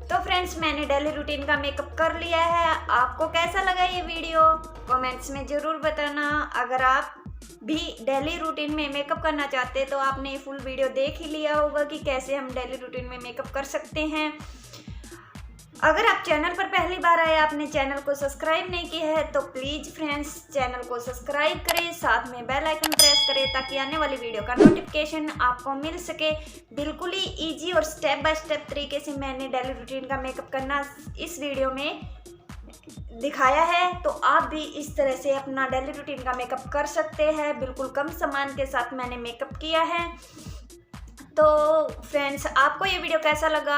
तो फ्रेंड्स, मैंने daily routine का मेकअप कर लिया है। आपको कैसा लगा ये वीडियो कमेंट्स में ज़रूर बताना। अगर आप भी डेली रूटीन में मेकअप करना चाहते हैं तो आपने फुल वीडियो देख ही लिया होगा कि कैसे हम डेली रूटीन में मेकअप कर सकते हैं। अगर आप चैनल पर पहली बार आए, आपने चैनल को सब्सक्राइब नहीं किया है तो प्लीज़ फ्रेंड्स चैनल को सब्सक्राइब करें, साथ में बेल आइकन प्रेस करें ताकि आने वाली वीडियो का नोटिफिकेशन आपको मिल सके। बिल्कुल ही इजी और स्टेप बाय स्टेप तरीके से मैंने डेली रूटीन का मेकअप करना इस वीडियो में दिखाया है, तो आप भी इस तरह से अपना डेली रूटीन का मेकअप कर सकते हैं। बिल्कुल कम सामान के साथ मैंने मेकअप किया है। तो फ्रेंड्स, आपको ये वीडियो कैसा लगा?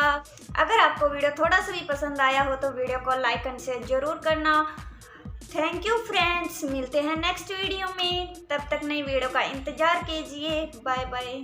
अगर आपको वीडियो थोड़ा सा भी पसंद आया हो तो वीडियो को लाइक एंड शेयर जरूर करना। थैंक यू फ्रेंड्स, मिलते हैं नेक्स्ट वीडियो में। तब तक नई वीडियो का इंतज़ार कीजिए। Bye bye.